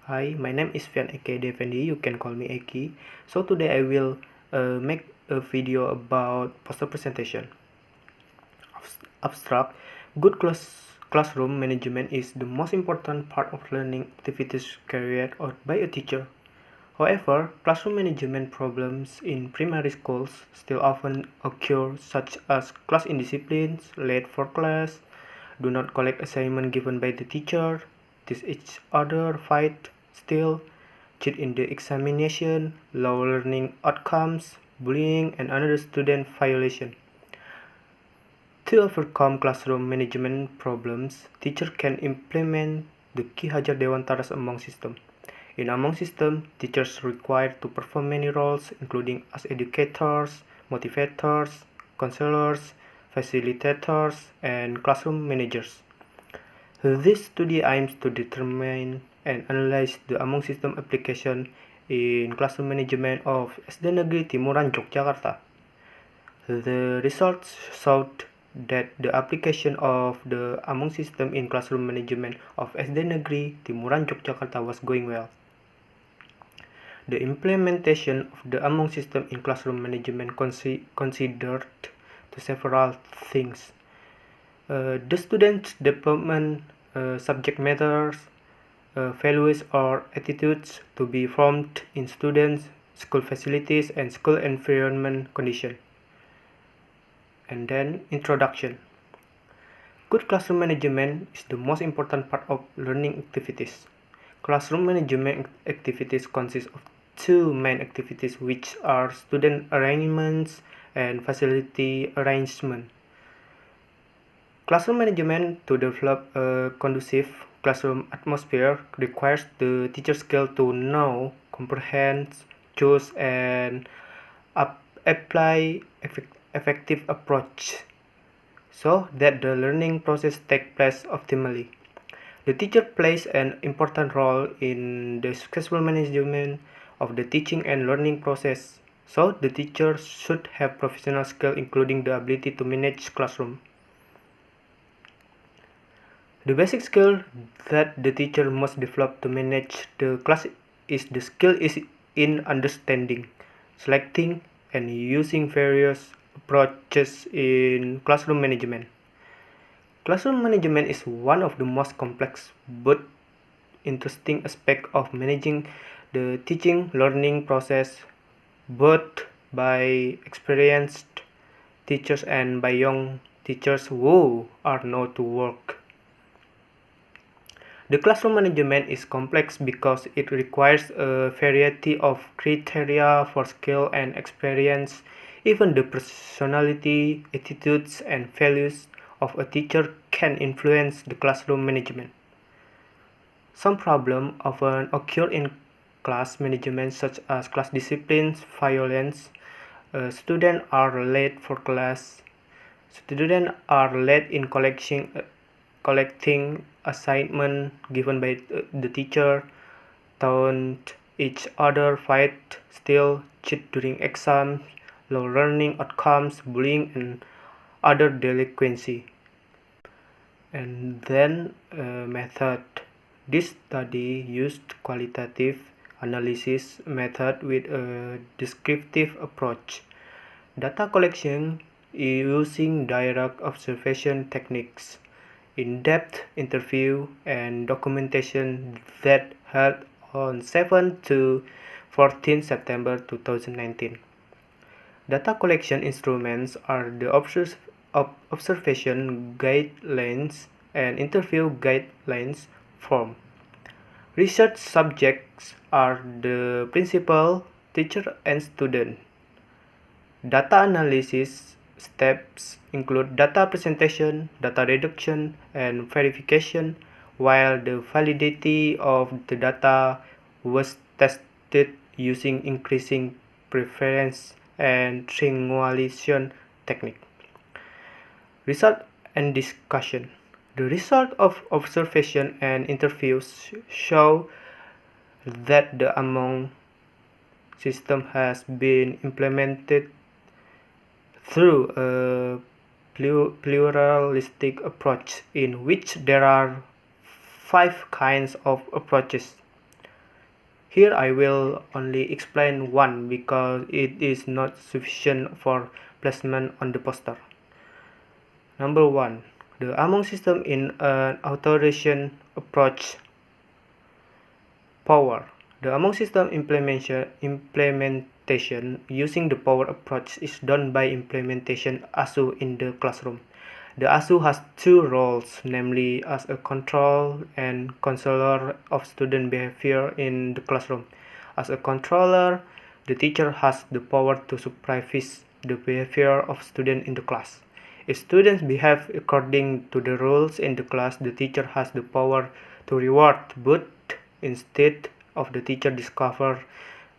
Hi, my name is Fian Eke Defendi. You can call me Eki. So today I will make a video about poster presentation. Abstract. Good classroom management is the most important part of learning activities carried out by a teacher. However, classroom management problems in primary schools still often occur, such as class indisciplines, late for class, do not collect assignment given by the teacher, tease each other, fight, steal, cheat in the examination, low learning outcomes, bullying, and another student violation. To overcome classroom management problems, teachers can implement the Ki Hajar Dewantara Among system. In Among system, teachers are required to perform many roles, including as educators, motivators, counselors, facilitators, and classroom managers. This study aims to determine and analyze the Among system application in classroom management of SD Negeri Timuran Yogyakarta. The results showed that the application of the Among system in classroom management of SD Negeri Timuran Yogyakarta was going well. The implementation of the Among system in classroom management considered to several things. The students' development, subject matters, values or attitudes to be formed in students, school facilities, and school environment condition. And then introduction. Good classroom management is the most important part of learning activities. Classroom management activities consist of two main activities, which are student arrangements and facility arrangement. Classroom management to develop a conducive classroom atmosphere requires the teacher's skill to know, comprehend, choose, and apply effective approach so that the learning process takes place optimally. The teacher plays an important role in the successful management of the teaching and learning process, so the teacher should have professional skill including the ability to manage classroom. The basic skill that the teacher must develop to manage the class is the skill in understanding, selecting, and using various approaches in classroom management. Classroom management is one of the most complex but interesting aspects of managing the teaching learning process, both by experienced teachers and by young teachers who are new to work. The classroom management is complex because it requires a variety of criteria for skill and experience. Even the personality, attitudes, and values of a teacher can influence the classroom management. Some problems often occur in class management, such as class disciplines, violence, students are late for class, students are late in collecting assignment given by the teacher, taunt each other, fight, steal, cheat during exams, low learning outcomes, bullying, and other delinquency. And then method. This study used qualitative analysis method with a descriptive approach. Data collection using direct observation techniques, in-depth interview, and documentation that held on 7 to 14 September 2019. Data collection instruments are the observation guidelines and interview guidelines form. Research subjects are the principal, teacher, and student. Data analysis steps include data presentation, data reduction, and verification, while the validity of the data was tested using increasing preference and triangulation technique. Result and discussion. The result of observation and interviews show that the Among system has been implemented through a pluralistic approach in which there are 5 kinds of approaches. Here I will only explain one because it is not sufficient for placement on the poster. Number 1. The Among system in an authorization approach. Power. The Among system implementation using the power approach is done by implementation ASU in the classroom. The ASU has two roles, namely as a control and controller of student behavior in the classroom. As a controller, the teacher has the power to supervise the behavior of students in the class. If students behave according to the rules in the class, the teacher has the power to reward, but instead of the teacher discover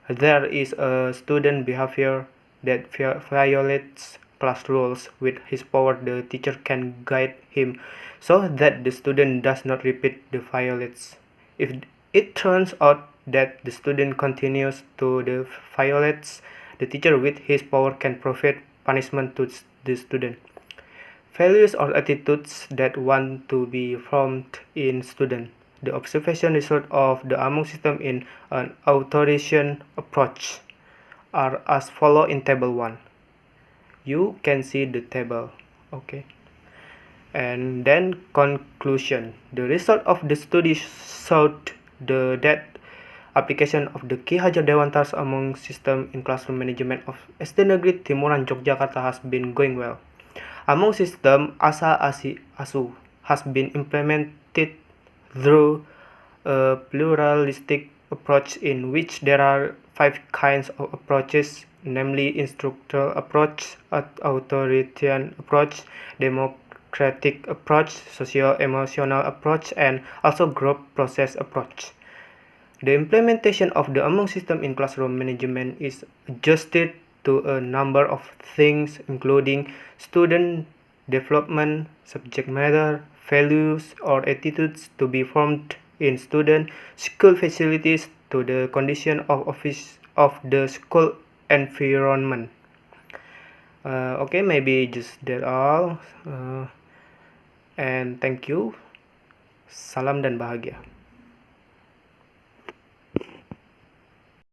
there is a student behavior that violates class rules, with his power the teacher can guide him so that the student does not repeat the violations. If it turns out that the student continues to the violates, the teacher with his power can provide punishment to the student. Values or attitudes that want to be formed in students. The observation result of the Among system in an authorization approach are as follow in table 1. You can see the table, okay. And then conclusion. The result of the study showed that application of the Ki Hajar Dewanta's Among system in classroom management of SD Negeri Timuran Yogyakarta has been going well. Among system ASU has been implemented through a pluralistic approach in which there are 5 kinds of approaches, namely instructional approach, authoritarian approach, democratic approach, socio-emotional approach, and also group process approach. The implementation of the Among system in classroom management is adjusted to a number of things, including student development, subject matter, values or attitudes to be formed in student, school facilities, to the condition of office of the school environment. Okay, maybe just that all. And thank you. Salam dan bahagia.